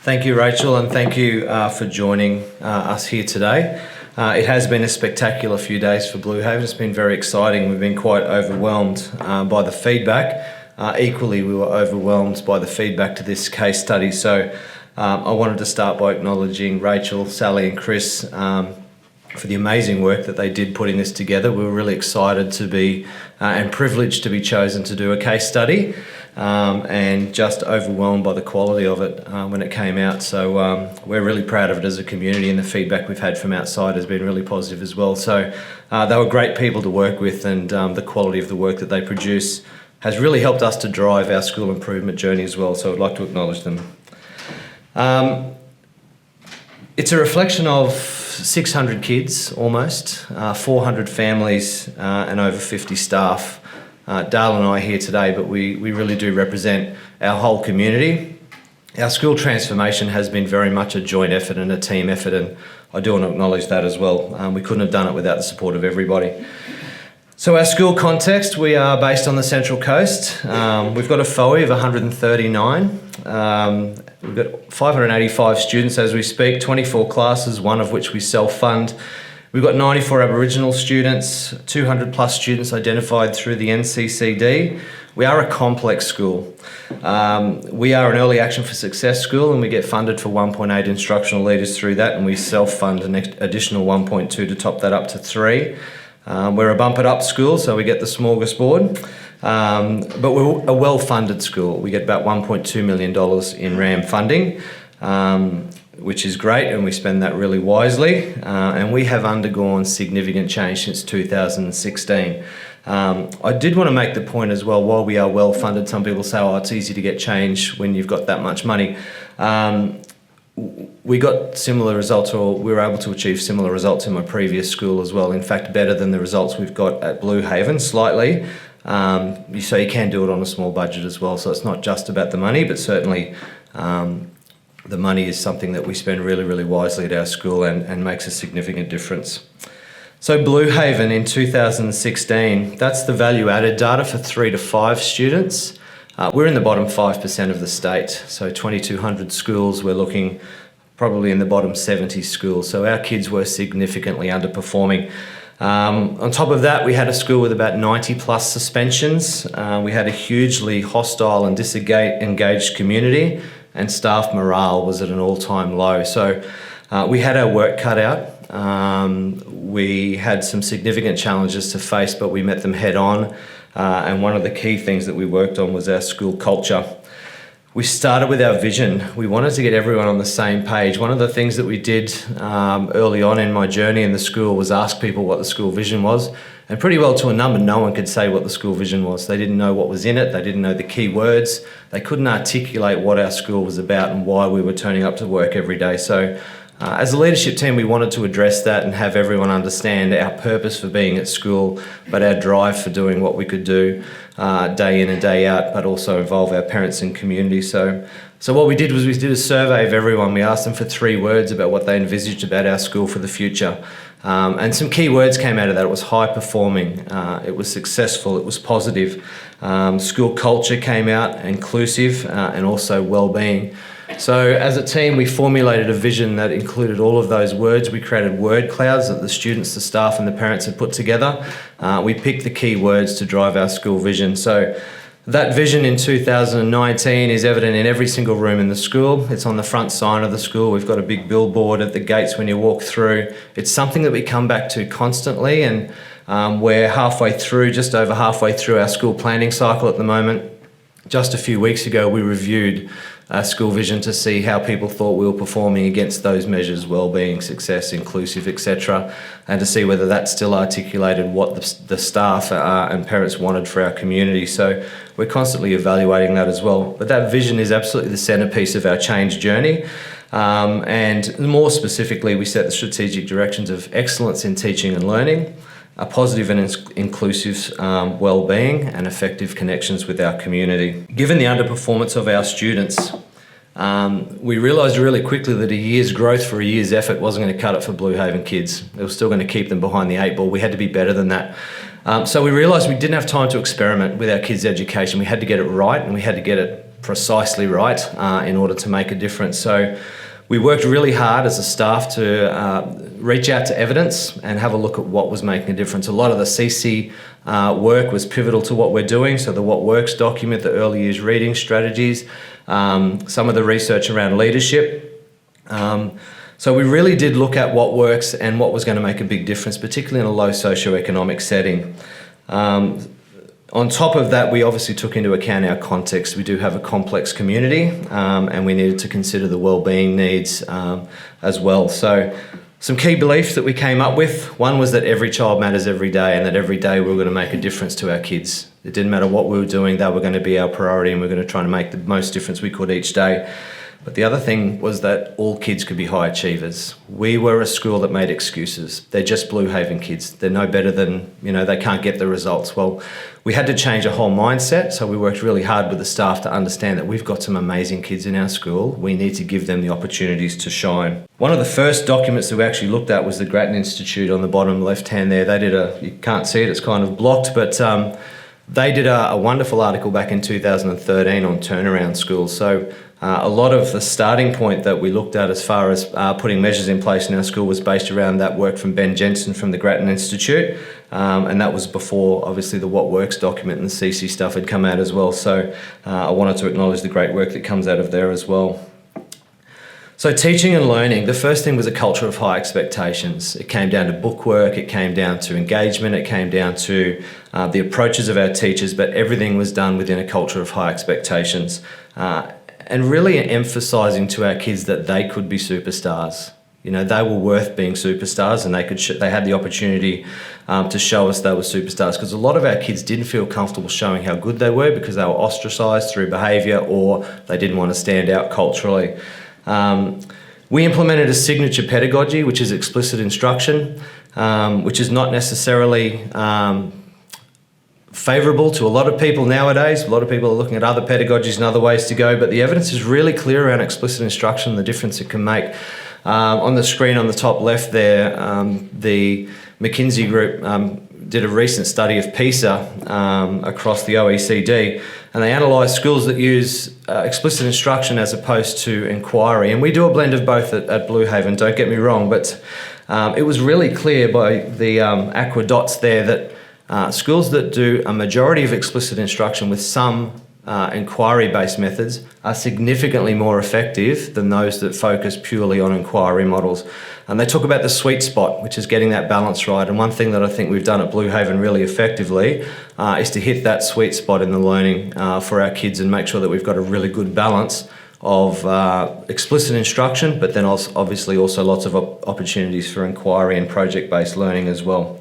Thank you, Rachel, and thank you for joining us here today. It has been a spectacular few days for Blue Haven. It's been very exciting. We've been quite overwhelmed by the feedback. Equally, we were overwhelmed by the feedback to this case study. So I wanted to start by acknowledging Rachel, Sally and Chris for the amazing work that they did putting this together. We were really excited to be and privileged to be chosen to do a case study. And just overwhelmed by the quality of it when it came out. So we're really proud of it as a community, and the feedback we've had from outside has been really positive as well. So they were great people to work with, and the quality of the work that they produce has really helped us to drive our school improvement journey as well. So I'd like to acknowledge them. It's a reflection of 600 kids almost, 400 families and over 50 staff. Dale and I are here today, but we really do represent our whole community. Our school transformation has been very much a joint effort and a team effort, and I do want to acknowledge that as well. We couldn't have done it without the support of everybody. So our school context, we are based on the Central Coast. We've got a FOE of 139. We've got 585 students as we speak, 24 classes, one of which we self-fund. We've got 94 Aboriginal students, 200 plus students identified through the NCCD. We are a complex school. We are an early action for success school, and we get funded for 1.8 instructional leaders through that, and we self-fund an additional 1.2 to top that up to 3. We're a bump it up school, so we get the smorgasbord. But we're a well-funded school. We get about $1.2 million in RAM funding. Which is great, and we spend that really wisely. And we have undergone significant change since 2016. I did want to make the point as well, while we are well funded, some people say, oh, it's easy to get change when you've got that much money. We got similar results, or we were able to achieve similar results in my previous school as well. In fact, better than the results we've got at Blue Haven, slightly. So you can do it on a small budget as well. So it's not just about the money, but certainly the money is something that we spend really, really wisely at our school and makes a significant difference. So Blue Haven in 2016, that's the value added data for 3 to 5 students. We're in the bottom 5% of the state. So 2,200 schools, we're looking probably in the bottom 70 schools. So our kids were significantly underperforming. On top of that, we had a school with about 90 plus suspensions. We had a hugely hostile and disengaged community, and staff morale was at an all-time low. So we had our work cut out. We had some significant challenges to face, but we met them head on. And one of the key things that we worked on was our school culture. We started with our vision. We wanted to get everyone on the same page. One of the things that we did early on in my journey in the school was ask people what the school vision was. And pretty well to a number, no one could say what the school vision was. They didn't know what was in it. They didn't know the key words. They couldn't articulate what our school was about and why we were turning up to work every day. So as a leadership team, we wanted to address that and have everyone understand our purpose for being at school, but our drive for doing what we could do day in and day out, but also involve our parents and community. So what we did was we did a survey of everyone. We asked them for 3 words about what they envisaged about our school for the future. And some key words came out of that. It was high performing, it was successful, it was positive. School culture came out, inclusive, and also well-being. So as a team, we formulated a vision that included all of those words. We created word clouds that the students, the staff and the parents had put together. We picked the key words to drive our school vision. So that vision in 2019 is evident in every single room in the school. It's on the front sign of the school. We've got a big billboard at the gates when you walk through. It's something that we come back to constantly, and we're just over halfway through our school planning cycle at the moment. Just a few weeks ago, we reviewed our school vision to see how people thought we were performing against those measures, well-being, success, inclusive, etc., and to see whether that still articulated what the staff and parents wanted for our community. So we're constantly evaluating that as well. But that vision is absolutely the centrepiece of our change journey. And more specifically, we set the strategic directions of excellence in teaching and learning, a positive and inclusive well-being, and effective connections with our community. Given the underperformance of our students, we realised really quickly that a year's growth for a year's effort wasn't going to cut it for Blue Haven kids. It was still going to keep them behind the 8 ball. We had to be better than that. So we realised we didn't have time to experiment with our kids' education. We had to get it right, and we had to get it precisely right in order to make a difference. So we worked really hard as a staff to reach out to evidence and have a look at what was making a difference. A lot of the CC work was pivotal to what we're doing. So the What Works document, the early years reading strategies, some of the research around leadership. So we really did look at what works and what was going to make a big difference, particularly in a low socioeconomic setting. On top of that, we obviously took into account our context. We do have a complex community, and we needed to consider the wellbeing needs as well. So some key beliefs that we came up with. One was that every child matters every day, and that every day we were going to make a difference to our kids. It didn't matter what we were doing, they were going to be our priority, and we were going to try to make the most difference we could each day. But the other thing was that all kids could be high achievers. We were a school that made excuses. They're just Blue Haven kids. They're no better than, they can't get the results. Well, we had to change a whole mindset, so we worked really hard with the staff to understand that we've got some amazing kids in our school. We need to give them the opportunities to shine. One of the first documents that we actually looked at was the Grattan Institute on the bottom left-hand there. They did you can't see it, it's kind of blocked, but they did a wonderful article back in 2013 on turnaround schools. So a lot of the starting point that we looked at as far as putting measures in place in our school was based around that work from Ben Jensen from the Grattan Institute, and that was before obviously the What Works document and the CC stuff had come out as well. So I wanted to acknowledge the great work that comes out of there as well. So teaching and learning, the first thing was a culture of high expectations. It came down to bookwork, it came down to engagement, it came down to the approaches of our teachers, but everything was done within a culture of high expectations. And really emphasising to our kids that they could be superstars. They were worth being superstars, and they had the opportunity to show us they were superstars, because a lot of our kids didn't feel comfortable showing how good they were because they were ostracised through behaviour, or they didn't want to stand out culturally. We implemented a signature pedagogy, which is explicit instruction, which is not necessarily favourable to a lot of people nowadays. A lot of people are looking at other pedagogies and other ways to go, but the evidence is really clear around explicit instruction and the difference it can make. On the screen on the top left there, the McKinsey group did a recent study of PISA across the OECD, and they analysed schools that use explicit instruction as opposed to inquiry. And we do a blend of both at Blue Haven, don't get me wrong, but it was really clear by the aqua dots there that schools that do a majority of explicit instruction with some inquiry-based methods are significantly more effective than those that focus purely on inquiry models. And they talk about the sweet spot, which is getting that balance right. And one thing that I think we've done at Blue Haven really effectively is to hit that sweet spot in the learning for our kids and make sure that we've got a really good balance of explicit instruction, but then also, obviously also lots of opportunities for inquiry and project-based learning as well.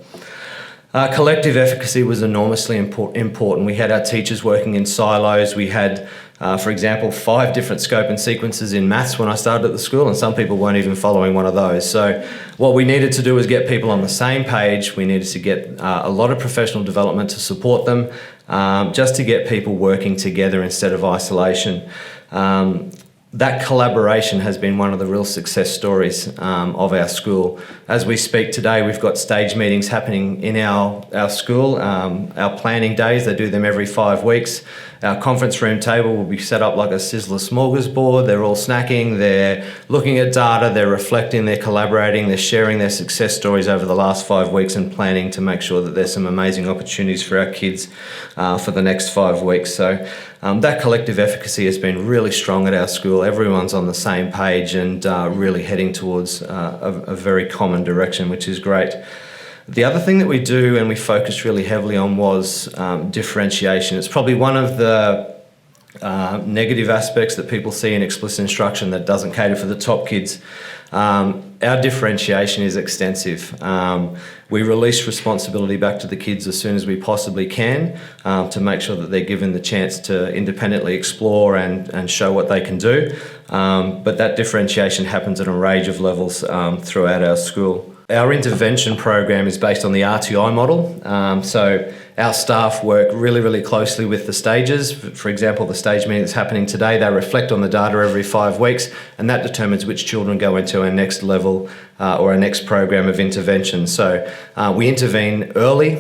Collective efficacy was enormously important. We had our teachers working in silos. We had, for example, 5 different scope and sequences in maths when I started at the school, and some people weren't even following one of those. So what we needed to do was get people on the same page. We needed to get a lot of professional development to support them, just to get people working together instead of isolation. That collaboration has been one of the real success stories of our school. As we speak today, we've got stage meetings happening in our school, our planning days. They do them every 5 weeks. Our conference room table will be set up like a Sizzler smorgasbord. They're all snacking, they're looking at data, they're reflecting, they're collaborating, they're sharing their success stories over the last 5 weeks and planning to make sure that there's some amazing opportunities for our kids for the next 5 weeks. So that collective efficacy has been really strong at our school. Everyone's on the same page and really heading towards a very common direction, which is great. The other thing that we do and we focused really heavily on was differentiation. It's probably one of the negative aspects that people see in explicit instruction that doesn't cater for the top kids. Our differentiation is extensive. We release responsibility back to the kids as soon as we possibly can to make sure that they're given the chance to independently explore and show what they can do. But that differentiation happens at a range of levels throughout our school. Our intervention program is based on the RTI model. So our staff work really, really closely with the stages. For example, the stage meeting that's happening today, they reflect on the data every 5 weeks, and that determines which children go into our next level or our next program of intervention. So we intervene early.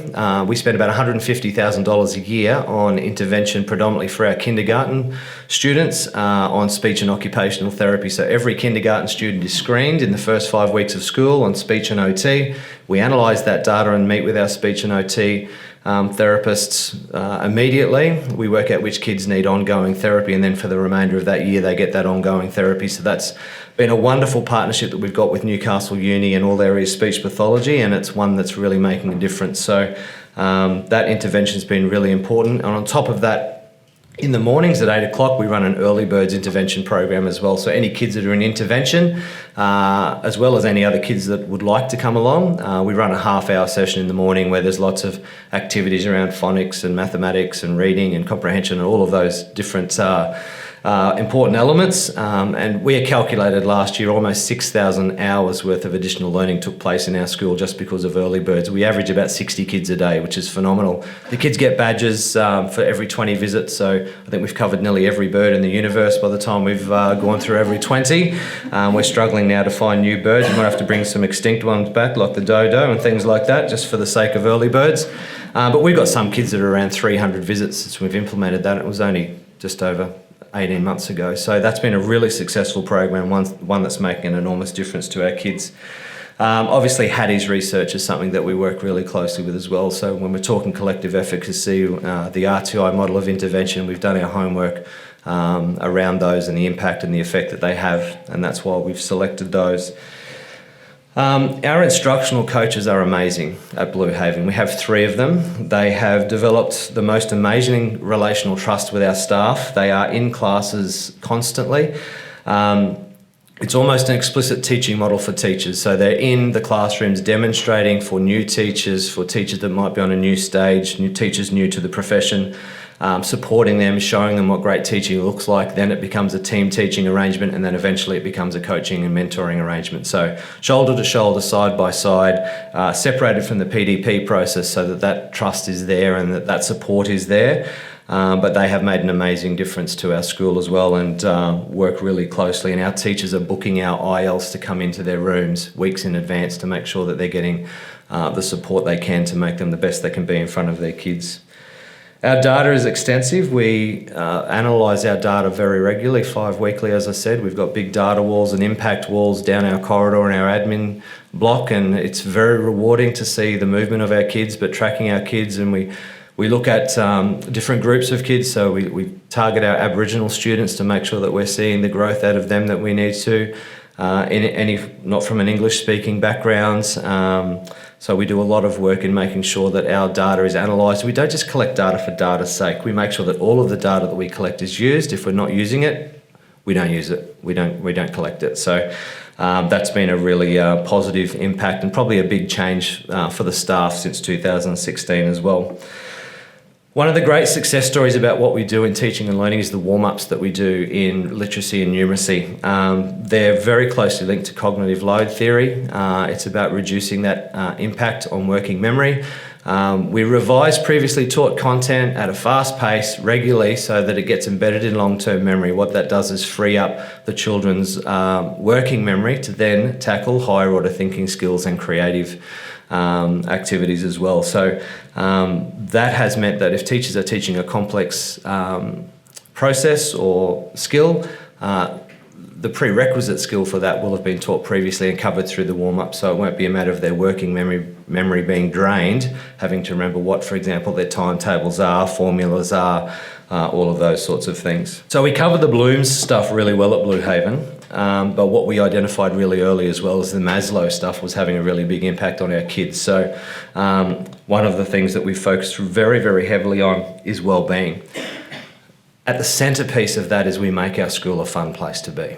We spend about $150,000 a year on intervention, predominantly for our kindergarten students, on speech and occupational therapy. So every kindergarten student is screened in the first 5 weeks of school on speech and OT. We analyse that data and meet with our speech and OT therapists immediately. We work out which kids need ongoing therapy, and then for the remainder of that year they get that ongoing therapy. So that's been a wonderful partnership that we've got with Newcastle Uni and all areas of speech pathology, and it's one that's really making a difference. So that intervention's been really important. And on top of that, in the mornings at 8 o'clock, we run an early birds intervention program as well. So any kids that are in intervention, as well as any other kids that would like to come along, we run a half-hour session in the morning where there's lots of activities around phonics and mathematics and reading and comprehension and all of those different important elements. And we had calculated last year almost 6,000 hours worth of additional learning took place in our school just because of early birds. We average about 60 kids a day, which is phenomenal. The kids get badges for every 20 visits, so I think we've covered nearly every bird in the universe by the time we've gone through every 20. We're struggling now to find new birds. We might have to bring some extinct ones back, like the dodo and things like that, just for the sake of early birds. But we've got some kids that are around 300 visits since we've implemented that. It was only just over 18 months ago. So that's been a really successful program, one that's making an enormous difference to our kids. Obviously, Hattie's research is something that we work really closely with as well. So when we're talking collective efficacy, the RTI model of intervention, we've done our homework around those and the impact and the effect that they have, and that's why we've selected those. Our instructional coaches are amazing at Blue Haven. We have 3 of them. They have developed the most amazing relational trust with our staff. They are in classes constantly. It's almost an explicit teaching model for teachers. So they're in the classrooms demonstrating for new teachers, for teachers that might be on a new stage, new teachers new to the profession, supporting them, showing them what great teaching looks like. Then it becomes a team teaching arrangement, and then eventually it becomes a coaching and mentoring arrangement. So shoulder to shoulder, side by side, separated from the PDP process so that that trust is there and that that support is there. But they have made an amazing difference to our school as well, and work really closely. And our teachers are booking our IELTS to come into their rooms weeks in advance to make sure that they're getting the support they can to make them the best they can be in front of their kids. Our data is extensive. We analyse our data very regularly, 5 weekly, as I said. We've got big data walls and impact walls down our corridor in our admin block, and it's very rewarding to see the movement of our kids, but tracking our kids. And we look at different groups of kids, so we target our Aboriginal students to make sure that we're seeing the growth out of them that we need to, not from an English-speaking background. So we do a lot of work in making sure that our data is analysed. We don't just collect data for data's sake. We make sure that all of the data that we collect is used. If we're not using it, we don't use it. We don't collect it. So that's been a really positive impact and probably a big change for the staff since 2016 as well. One of the great success stories about what we do in teaching and learning is the warm-ups that we do in literacy and numeracy. They're very closely linked to cognitive load theory. It's about reducing that impact on working memory. We revise previously taught content at a fast pace regularly so that it gets embedded in long-term memory. What that does is free up the children's working memory to then tackle higher order thinking skills and creative activities as well. So that has meant that if teachers are teaching a complex process or skill, the prerequisite skill for that will have been taught previously and covered through the warm-up, so it won't be a matter of their working memory being drained, having to remember what, for example, their timetables are, formulas are, all of those sorts of things. So we cover the Bloom's stuff really well at Blue Haven. But what we identified really early as well as the Maslow stuff was having a really big impact on our kids. So one of the things that we focused very, very heavily on is well-being. At the centrepiece of that is we make our school a fun place to be.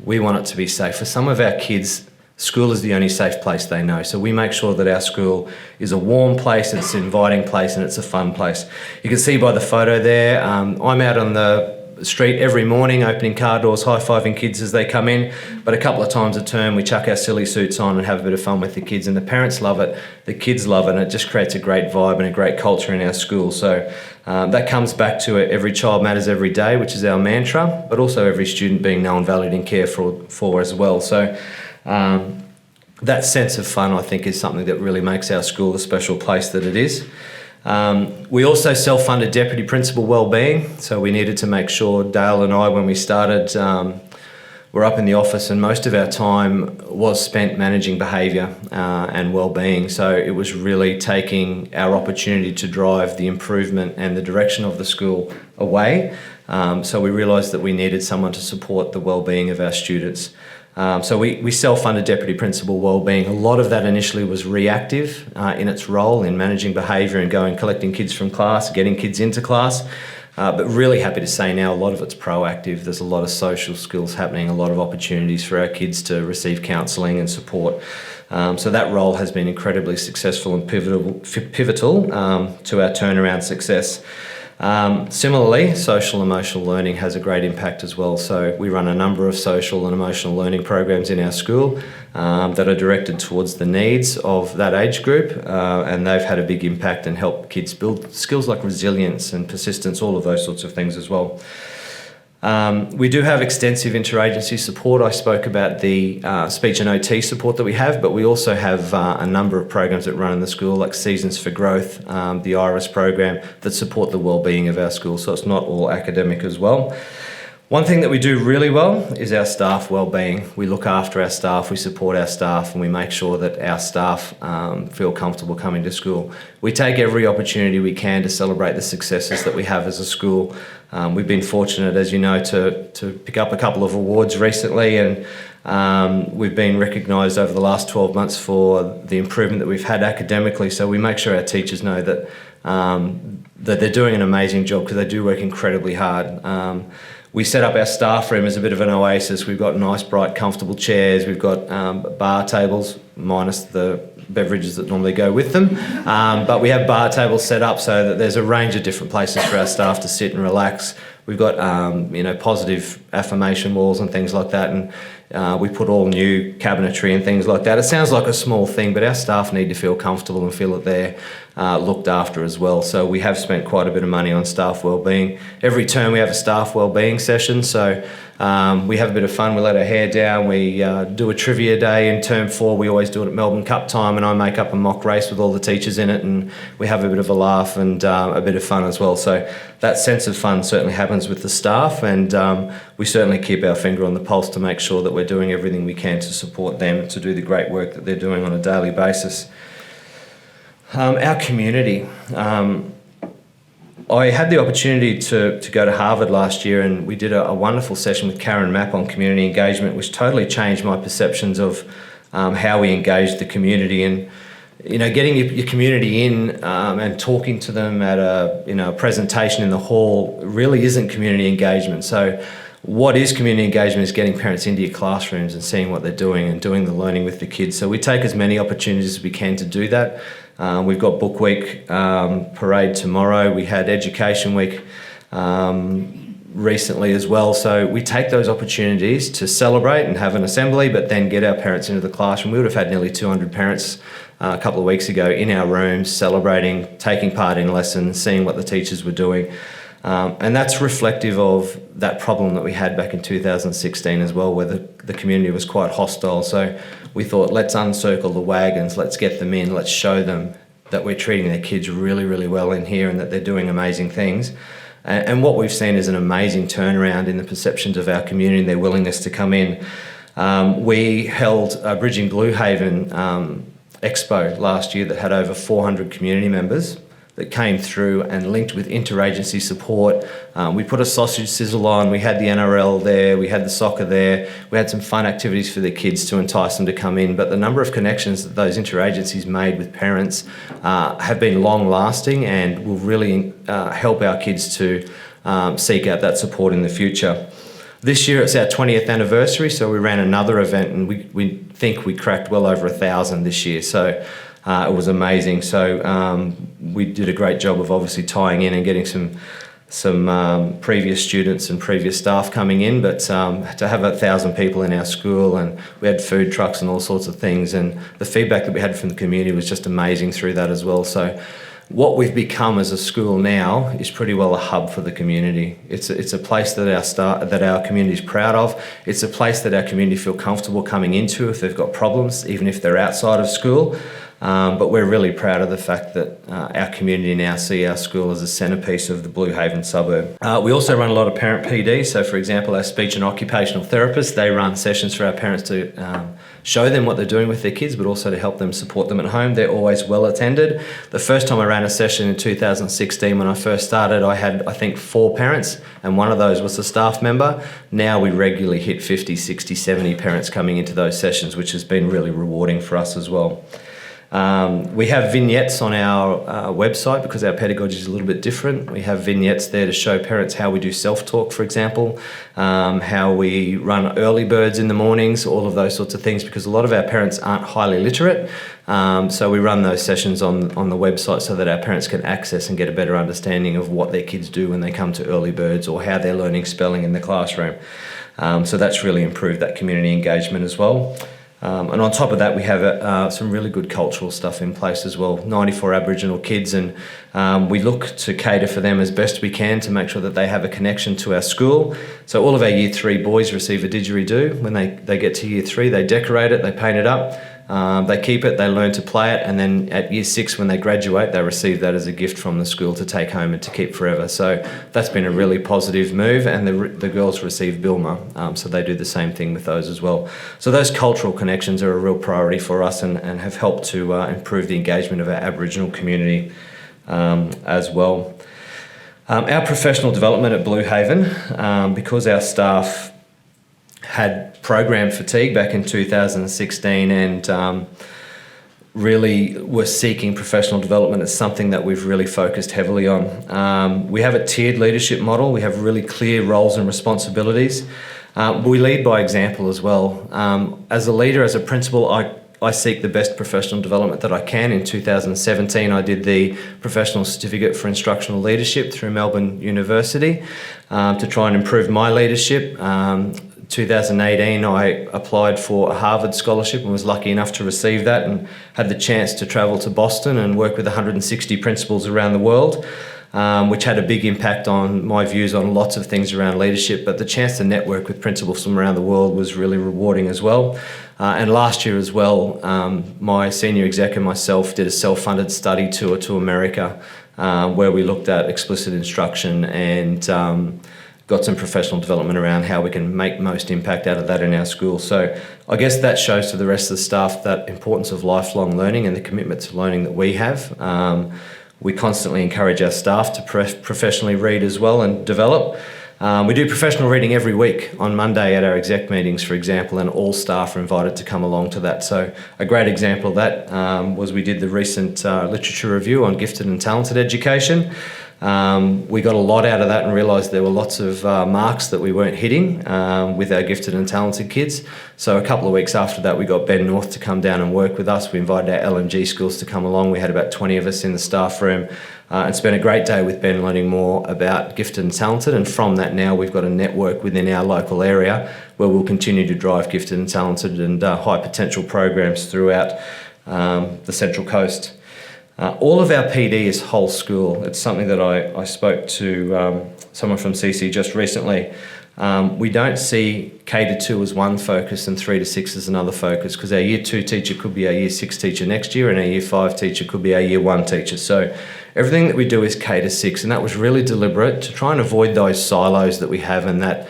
We want it to be safe. For some of our kids, school is the only safe place they know. So we make sure that our school is a warm place, it's an inviting place, and it's a fun place. You can see by the photo there, I'm out on the street every morning, opening car doors, high-fiving kids as they come in. But a couple of times a term, we chuck our silly suits on and have a bit of fun with the kids. And the parents love it, the kids love it, and it just creates a great vibe and a great culture in our school. So that comes back to it. Every child matters every day, which is our mantra, but also every student being known, valued and cared for as well. So that sense of fun, I think, is something that really makes our school the special place that it is. We also self-funded deputy principal wellbeing, so we needed to make sure, Dale and I, when we started, were up in the office, and most of our time was spent managing behaviour and wellbeing. So it was really taking our opportunity to drive the improvement and the direction of the school away. So we realised that we needed someone to support the wellbeing of our students. So we self-funded deputy principal wellbeing. A lot of that initially was reactive in its role in managing behaviour and going collecting kids from class, getting kids into class. But really happy to say now a lot of it's proactive. There's a lot of social skills happening, a lot of opportunities for our kids to receive counselling and support. So that role has been incredibly successful and pivotal to our turnaround success. Similarly, social emotional learning has a great impact as well. So we run a number of social and emotional learning programs in our school that are directed towards the needs of that age group, and they've had a big impact and helped kids build skills like resilience and persistence, all of those sorts of things as well. We do have extensive interagency support. I spoke about the speech and OT support that we have, but we also have a number of programs that run in the school, like Seasons for Growth, the IRIS program, that support the wellbeing of our school. So it's not all academic as well. One thing that we do really well is our staff wellbeing. We look after our staff, we support our staff, and we make sure that our staff feel comfortable coming to school. We take every opportunity we can to celebrate the successes that we have as a school. We've been fortunate, as you know, to pick up a couple of awards recently, and we've been recognised over the last 12 months for the improvement that we've had academically. So we make sure our teachers know that they're doing an amazing job, because they do work incredibly hard. We set up our staff room as a bit of an oasis. We've got nice, bright, comfortable chairs. We've got bar tables, minus the beverages that normally go with them. But we have bar tables set up so that there's a range of different places for our staff to sit and relax. We've got positive affirmation walls and things like that, and we put all new cabinetry and things like that. It sounds like a small thing, but our staff need to feel comfortable and feel that they're looked after as well. So we have spent quite a bit of money on staff wellbeing. Every term we have a staff wellbeing session, so we have a bit of fun. We let our hair down. We do a trivia day in term 4. We always do it at Melbourne Cup time, and I make up a mock race with all the teachers in it, and we have a bit of a laugh and a bit of fun as well. So that sense of fun certainly happens with the staff, and we certainly keep our finger on the pulse to make sure that we're doing everything we can to support them to do the great work that they're doing on a daily basis. Our community. I had the opportunity to go to Harvard last year, and we did a wonderful session with Karen Mapp on community engagement, which totally changed my perceptions of how we engage the community. And getting your community in and talking to them at a presentation in the hall really isn't community engagement. So what is community engagement is getting parents into your classrooms and seeing what they're doing and doing the learning with the kids. So we take as many opportunities as we can to do that. We've got Book Week parade tomorrow. We had Education Week recently as well. So we take those opportunities to celebrate and have an assembly, but then get our parents into the classroom. We would have had nearly 200 parents a couple of weeks ago in our rooms, celebrating, taking part in lessons, seeing what the teachers were doing. And that's reflective of that problem that we had back in 2016 as well, where the community was quite hostile. So we thought, let's uncircle the wagons, let's get them in, let's show them that we're treating their kids really, really well in here and that they're doing amazing things. And what we've seen is an amazing turnaround in the perceptions of our community and their willingness to come in. We held a Bridging Blue Haven expo last year that had over 400 community members that came through and linked with Interagency Support. We put a sausage sizzle on, we had the NRL there, we had the soccer there, we had some fun activities for the kids to entice them to come in, but the number of connections that those interagencies made with parents have been long lasting and will really help our kids to seek out that support in the future. This year it's our 20th anniversary, so we ran another event, and we think we cracked well over 1,000 this year. So it was amazing. So we did a great job of obviously tying in and getting some some previous students and previous staff coming in, but to have 1,000 people in our school, and we had food trucks and all sorts of things, and the feedback that we had from the community was just amazing through that as well. So what we've become as a school now is pretty well a hub for the community. It's a place that our community is proud of. It's a place that our community feel comfortable coming into if they've got problems, even if they're outside of school. But we're really proud of the fact that our community now see our school as a centrepiece of the Blue Haven suburb. We also run a lot of parent PD. So, for example, our speech and occupational therapists, they run sessions for our parents to show them what they're doing with their kids, but also to help them support them at home. They're always well attended. The first time I ran a session in 2016, when I first started, I had, I think, 4 parents, and one of those was a staff member. Now we regularly hit 50, 60, 70 parents coming into those sessions, which has been really rewarding for us as well. We have vignettes on our website because our pedagogy is a little bit different. We have vignettes there to show parents how we do self-talk, for example, how we run early birds in the mornings, all of those sorts of things, because a lot of our parents aren't highly literate. So we run those sessions on the website so that our parents can access and get a better understanding of what their kids do when they come to early birds, or how they're learning spelling in the classroom. So that's really improved that community engagement as well. And on top of that, we have some really good cultural stuff in place as well. 94 Aboriginal kids, and we look to cater for them as best we can to make sure that they have a connection to our school. So all of our Year 3 boys receive a didgeridoo. When they get to Year 3, they decorate it, they paint it up, they keep it, they learn to play it, and then at Year 6, when they graduate, they receive that as a gift from the school to take home and to keep forever. So that's been a really positive move, and the girls receive Bilma, so they do the same thing with those as well. So those cultural connections are a real priority for us, and have helped to improve the engagement of our Aboriginal community as well. Our professional development at Blue Haven, because our staff had program fatigue back in 2016 and really were seeking professional development, as something that we've really focused heavily on. We have a tiered leadership model. We have really clear roles and responsibilities. We lead by example as well. As a leader, as a principal, I seek the best professional development that I can. In 2017, I did the Professional Certificate for Instructional Leadership through Melbourne University to try and improve my leadership. 2018, I applied for a Harvard scholarship and was lucky enough to receive that, and had the chance to travel to Boston and work with 160 principals around the world, which had a big impact on my views on lots of things around leadership. But the chance to network with principals from around the world was really rewarding as well. And last year as well, my senior exec and myself did a self-funded study tour to America, where we looked at explicit instruction and got some professional development around how we can make most impact out of that in our school. So I guess that shows to the rest of the staff that importance of lifelong learning and the commitment to learning that we have. We constantly encourage our staff to professionally read as well and develop. We do professional reading every week on Monday at our exec meetings, for example, and all staff are invited to come along to that. So a great example of that was we did the recent literature review on gifted and talented education. We got a lot out of that and realised there were lots of marks that we weren't hitting with our gifted and talented kids. So a couple of weeks after that, we got Ben North to come down and work with us. We invited our LMG schools to come along. We had about 20 of us in the staff room and spent a great day with Ben learning more about gifted and talented. And from that now, we've got a network within our local area where we'll continue to drive gifted and talented and high potential programs throughout the Central Coast. All of our PD is whole school. It's something that I spoke to someone from CC just recently. We don't see K-2 as one focus and 3 to 6 as another focus, because our Year 2 teacher could be our Year 6 teacher next year, and our Year 5 teacher could be our Year 1 teacher. So everything that we do is K-6, and that was really deliberate to try and avoid those silos that we have, and that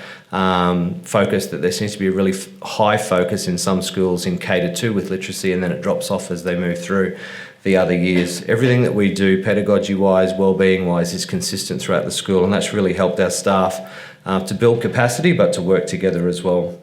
focus that there seems to be a really high focus in some schools in K-2 with literacy, and then it drops off as they move through the other years. Everything that we do pedagogy-wise, wellbeing-wise, is consistent throughout the school, and that's really helped our staff to build capacity but to work together as well.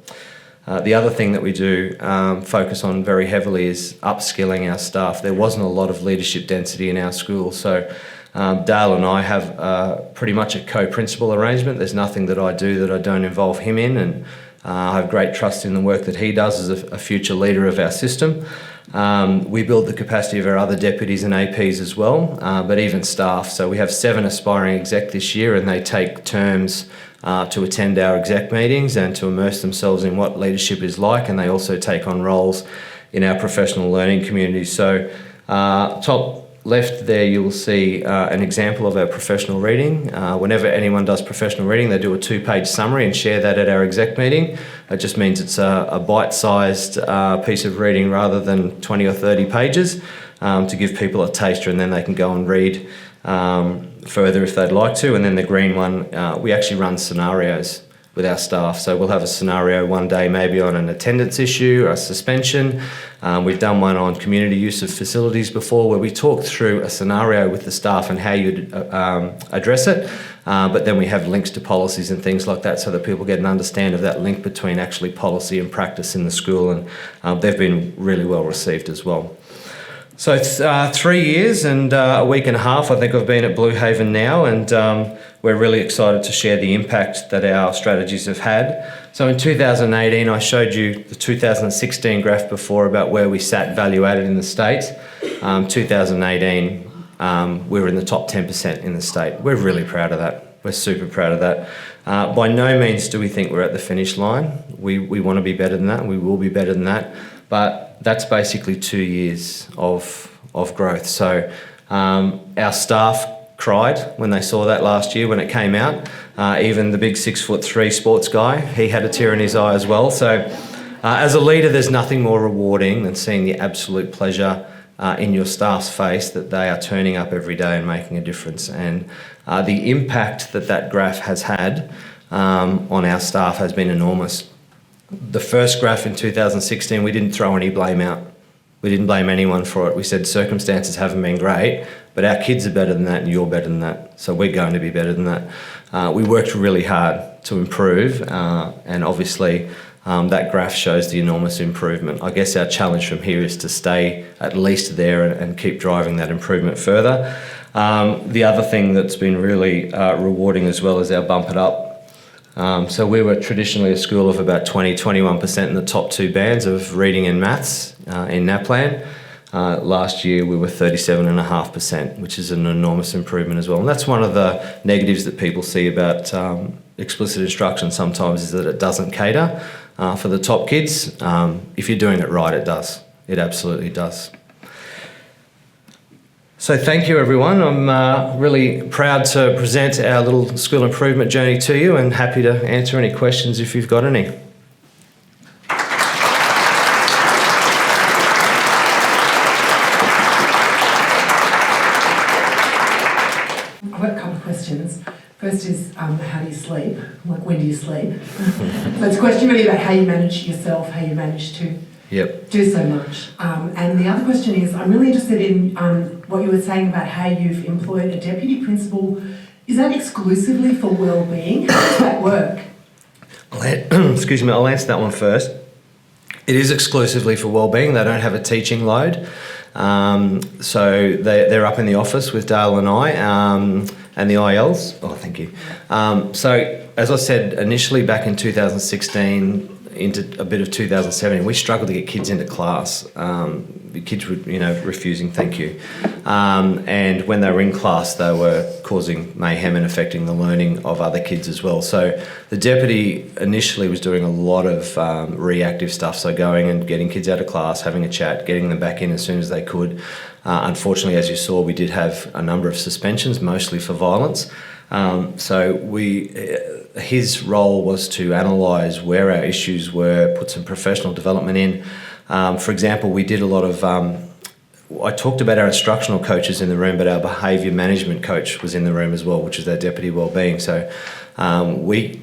The other thing that we do focus on very heavily is upskilling our staff. There wasn't a lot of leadership density in our school, so Dale and I have pretty much a co-principal arrangement. There's nothing that I do that I don't involve him in, and I have great trust in the work that he does as a future leader of our system. We build the capacity of our other deputies and APs as well, but even staff. So we have 7 aspiring exec this year, and they take terms to attend our exec meetings and to immerse themselves in what leadership is like, and they also take on roles in our professional learning community. So top left there you will see an example of our professional reading. Whenever anyone does professional reading, they do a 2-page summary and share that at our exec meeting. It just means it's a bite-sized piece of reading rather than 20 or 30 pages to give people a taster, and then they can go and read further if they'd like to. And then the green one, we actually run scenarios with our staff. So we'll have a scenario one day maybe on an attendance issue or a suspension. We've done one on community use of facilities before, where we talk through a scenario with the staff and how you'd address it. But then we have links to policies and things like that so that people get an understanding of that link between actually policy and practice in the school, and they've been really well received as well. So it's 3 years and a week and a half I think I've been at Blue Haven now, and we're really excited to share the impact that our strategies have had. So in 2018, I showed you the 2016 graph before about where we sat value added in the state. 2018, we were in the top 10% in the state. We're really proud of that. We're super proud of that. By no means do we think we're at the finish line. We want to be better than that. We will be better than that. But that's basically 2 years of growth. So our staff cried when they saw that last year when it came out. Even the big 6'3" sports guy, he had a tear in his eye as well. So as a leader, there's nothing more rewarding than seeing the absolute pleasure in your staff's face that they are turning up every day and making a difference. And the impact that that graph has had on our staff has been enormous. The first graph in 2016, we didn't throw any blame out. We didn't blame anyone for it. We said circumstances haven't been great, but our kids are better than that and you're better than that. So we're going to be better than that. We worked really hard to improve, and obviously that graph shows the enormous improvement. I guess our challenge from here is to stay at least there and keep driving that improvement further. The other thing that's been really rewarding as well is our Bump It Up. So we were traditionally a school of about 21% in the top 2 bands of reading and maths in NAPLAN. Last year we were 37.5%, which is an enormous improvement as well. And that's one of the negatives that people see about explicit instruction sometimes, is that it doesn't cater for the top kids. If you're doing it right, it does. It absolutely does. So thank you everyone. I'm really proud to present our little school improvement journey to you, and happy to answer any questions if you've got any. I've got a couple of questions. First is, how do you sleep? Like, when do you sleep? So it's a question really about how you manage yourself, how you manage to do so much. And the other question is, I'm really interested in what you were saying about how you've employed a deputy principal. Is that exclusively for wellbeing? How does that work? Excuse me, I'll answer that one first. It is exclusively for wellbeing. They don't have a teaching load. So they're up in the office with Dale and I, and the ILs. Oh, thank you. So as I said initially, back in 2016 into a bit of 2017, we struggled to get kids into class. The kids were, refusing thank you. And when they were in class, they were causing mayhem and affecting the learning of other kids as well. So the deputy initially was doing a lot of reactive stuff, so going and getting kids out of class, having a chat, getting them back in as soon as they could. Unfortunately, as you saw, we did have a number of suspensions, mostly for violence. His role was to analyse where our issues were, put some professional development in. For example, we did a lot of, I talked about our instructional coaches in the room, but our behaviour management coach was in the room as well, which is our deputy wellbeing. So we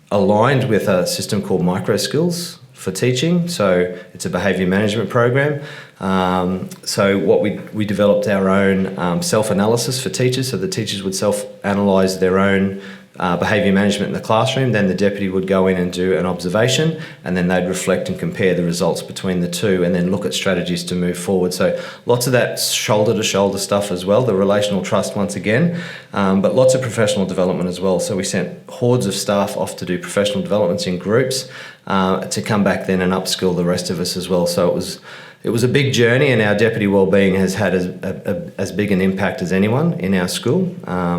aligned with a system called Micro Skills for teaching. So it's a behaviour management program. So what we developed our own self-analysis for teachers, so the teachers would self-analyse their own behaviour management in the classroom. Then the deputy would go in and do an observation, and then they'd reflect and compare the results between the two, and then look at strategies to move forward. So lots of that shoulder-to-shoulder stuff as well, the relational trust once again, but lots of professional development as well. So we sent hordes of staff off to do professional developments in groups to come back then and upskill the rest of us as well. So it was It was a big journey, and our deputy wellbeing has had as big an impact as anyone in our school.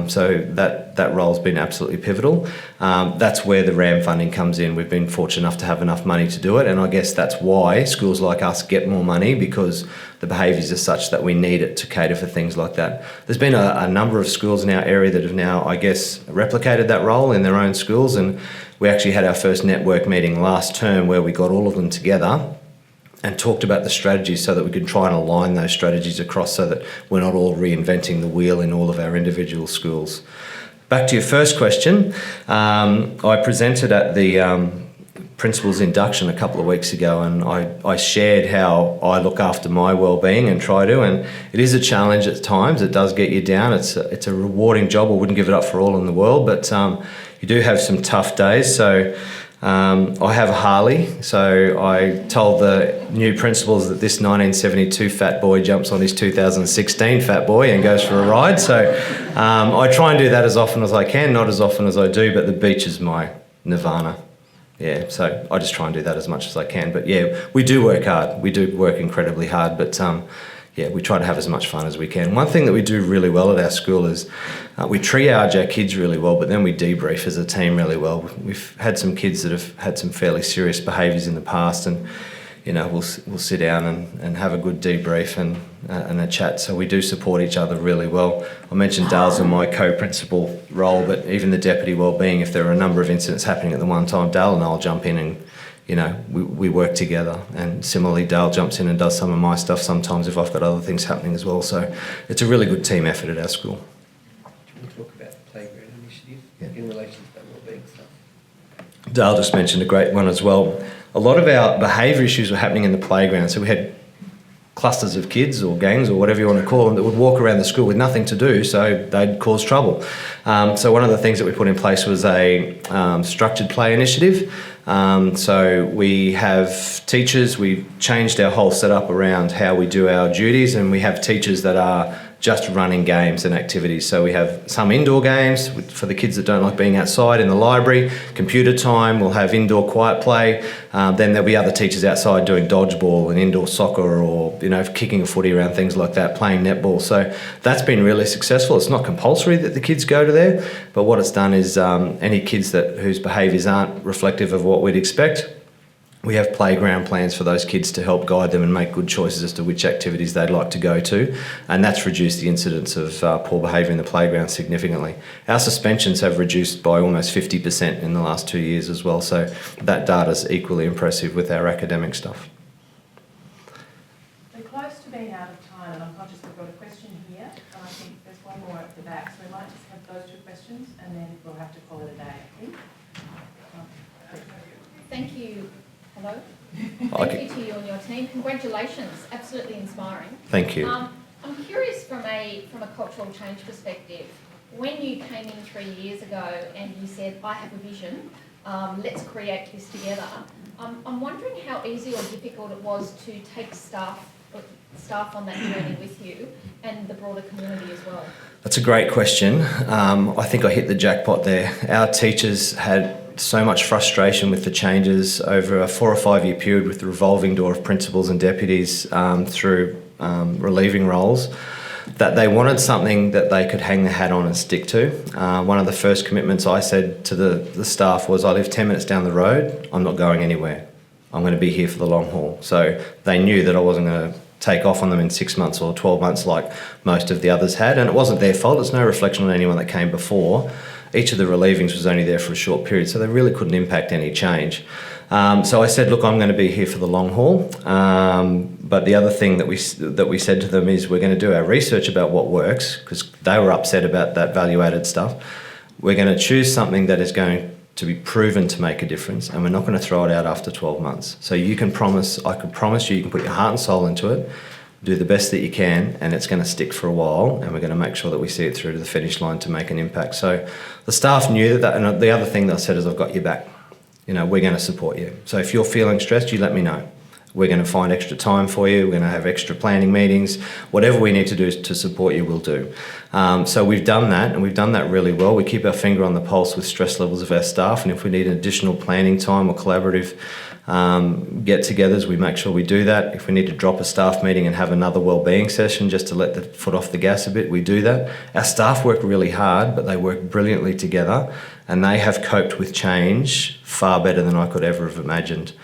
So that role's been absolutely pivotal. That's where the RAM funding comes in. We've been fortunate enough to have enough money to do it, and I guess that's why schools like us get more money, because the behaviours are such that we need it to cater for things like that. There's been a number of schools in our area that have now, I guess, replicated that role in their own schools, and we actually had our first network meeting last term where we got all of them together and talked about the strategies so that we could try and align those strategies across so that we're not all reinventing the wheel in all of our individual schools. Back to your first question, I presented at the principal's induction a couple of weeks ago, and I shared how I look after my wellbeing and try to, and it is a challenge at times. It does get you down. It's a rewarding job. I wouldn't give it up for all in the world, but you do have some tough days. So I have a Harley, so I told the new principals that this 1972 fat boy jumps on his 2016 fat boy and goes for a ride. So I try and do that as often as I can, not as often as I do, but the beach is my nirvana. Yeah, so I just try and do that as much as I can. But yeah, we do work hard. We do work incredibly hard, but yeah, we try to have as much fun as we can. One thing that we do really well at our school is we triage our kids really well, but then we debrief as a team really well. We've had some kids that have had some fairly serious behaviours in the past, and you know, we'll sit down and have a good debrief and a chat. So we do support each other really well. I mentioned Dale's in my co-principal role, but even the deputy wellbeing, if there are a number of incidents happening at the one time, Dale and I'll jump in and you know, we work together, and similarly Dale jumps in and does some of my stuff sometimes if I've got other things happening as well. So it's a really good team effort at our school. Can we talk about the playground initiative in relation to that wellbeing stuff? Dale just mentioned a great one as well. A lot of our behaviour issues were happening in the playground, so we had clusters of kids or gangs or whatever you want to call them that would walk around the school with nothing to do, so they'd cause trouble. So one of the things that we put in place was a structured play initiative. So we have teachers, we've changed our whole setup around how we do our duties, and we have teachers that are just running games and activities. So we have some indoor games for the kids that don't like being outside in the library, computer time, we'll have indoor quiet play, then there'll be other teachers outside doing dodgeball and indoor soccer, or you know, kicking a footy around, things like that, playing netball. So that's been really successful. It's not compulsory that the kids go to there, but what it's done is any kids whose behaviours aren't reflective of what we'd expect, we have playground plans for those kids to help guide them and make good choices as to which activities they'd like to go to, and that's reduced the incidence of poor behaviour in the playground significantly. Our suspensions have reduced by almost 50% in the last 2 years as well, so that data's equally impressive with our academic stuff. We're close to being out of time, and I'm conscious we've got a question here, and I think there's one more at the back, so we might just have those two questions and then we'll have to call it a day, I think. Thank you. Hello. Thank you to you and your team. Congratulations. Absolutely inspiring. Thank you. I'm curious from a cultural change perspective. When you came in 3 years ago and you said, I have a vision, let's create this together, I'm wondering how easy or difficult it was to take staff on that journey with you and the broader community as well. That's a great question. I think I hit the jackpot there. Our teachers had so much frustration with the changes over a 4 or 5 year period with the revolving door of principals and deputies through relieving roles, that they wanted something that they could hang their hat on and stick to. One of the first commitments I said to the staff was, I live 10 minutes down the road, I'm not going anywhere. I'm going to be here for the long haul. So they knew that I wasn't going to take off on them in 6 months or 12 months like most of the others had, and it wasn't their fault. It's no reflection on anyone that came before. Each of the relievings was only there for a short period, so they really couldn't impact any change. So I said, look, I'm going to be here for the long haul. But the other thing that we said to them is we're going to do our research about what works, because they were upset about that value-added stuff. We're going to choose something that is going to be proven to make a difference, and we're not going to throw it out after 12 months. So I can promise you can put your heart and soul into it, do the best that you can, and it's going to stick for a while, and we're going to make sure that we see it through to the finish line to make an impact. So the staff knew that, and the other thing that I said is, I've got your back. You know, we're going to support you. So if you're feeling stressed, you let me know. we're going to find extra time for you, we're going to have extra planning meetings, whatever we need to do to support you, we'll do. So we've done that, and we've done that really well. We keep our finger on the pulse with stress levels of our staff, and if we need additional planning time or collaborative get-togethers, we make sure we do that. If we need to drop a staff meeting and have another wellbeing session just to let the foot off the gas a bit, we do that. Our staff work really hard, but they work brilliantly together, and they have coped with change far better than I could ever have imagined.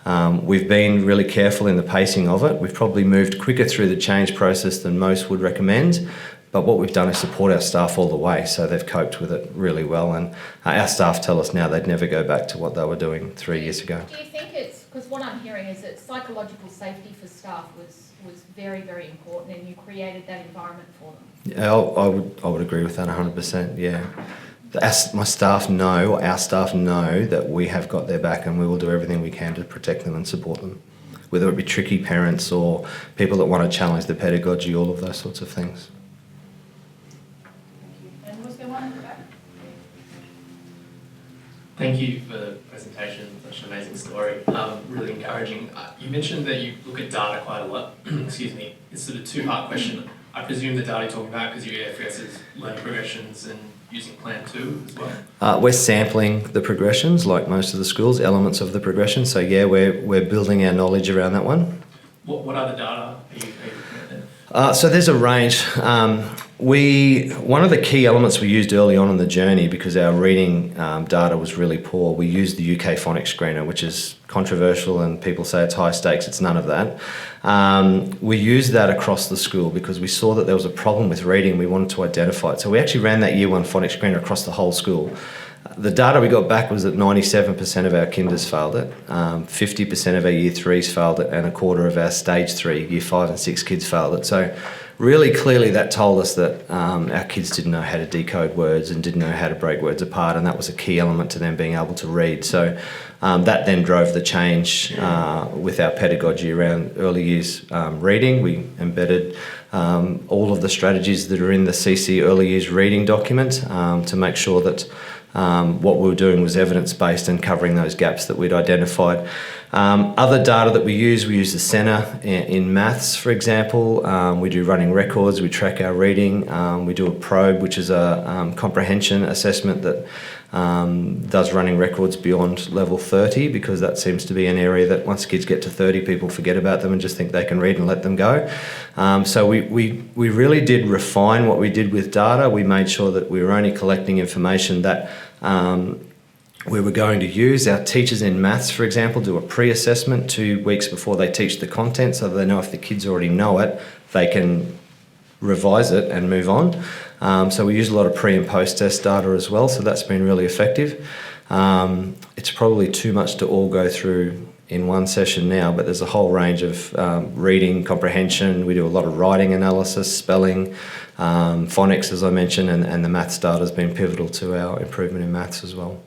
We've been really careful in the pacing of it. We've probably moved quicker through the change process than most would recommend, but what we've done is support our staff all the way, so they've coped with it really well, and our staff tell us now they'd never go back to what they were doing 3 years ago. Do you think it's, because what I'm hearing is that psychological safety for staff was very, very important, and you created that environment for them? Yeah, I would agree with that 100%, yeah. Our staff know that we have got their back, and we will do everything we can to protect them and support them, whether it be tricky parents or people that want to challenge the pedagogy, all of those sorts of things. Thank you. And was there one in the back? Thank you for the presentation, such an amazing story, really encouraging. You mentioned that you look at data quite a lot. Excuse me. It's sort of a two-part question. I presume the data you're talking about, because your EFS is learning progressions and using Plan 2 as well? We're sampling the progressions, like most of the schools, elements of the progression. So yeah, we're building our knowledge around that one. What other data are you looking at? So there's a range. One of the key elements we used early on in the journey, because our reading data was really poor, we used the UK phonics screener, which is controversial and people say it's high stakes. It's none of that. We used that across the school because we saw that there was a problem with reading. We wanted to identify it. So we actually ran that Year 1 phonics screener across the whole school. The data we got back was that 97% of our kinders failed it, 50% of our Year 3s failed it, and a quarter of our Stage 3, Year 5 and 6 kids failed it. So really clearly that told us that our kids didn't know how to decode words and didn't know how to break words apart, and that was a key element to them being able to read. So that then drove the change with our pedagogy around early years reading. We embedded all of the strategies that are in the CC early years reading document to make sure that what we were doing was evidence-based and covering those gaps that we'd identified. Other data that we use the Centre in maths, for example. We do running records, we track our reading, we do a probe, which is a comprehension assessment that does running records beyond level 30, because that seems to be an area that once kids get to 30, people forget about them and just think they can read and let them go. So we really did refine what we did with data. We made sure that we were only collecting information that we were going to use. Our teachers in maths, for example, do a pre-assessment 2 weeks before they teach the content, so they know if the kids already know it, they can revise it and move on. So we use a lot of pre and post-test data as well, so that's been really effective. It's probably too much to all go through in one session now, but there's a whole range of reading, comprehension. We do a lot of writing analysis, spelling, phonics, as I mentioned, and the maths data has been pivotal to our improvement in maths as well.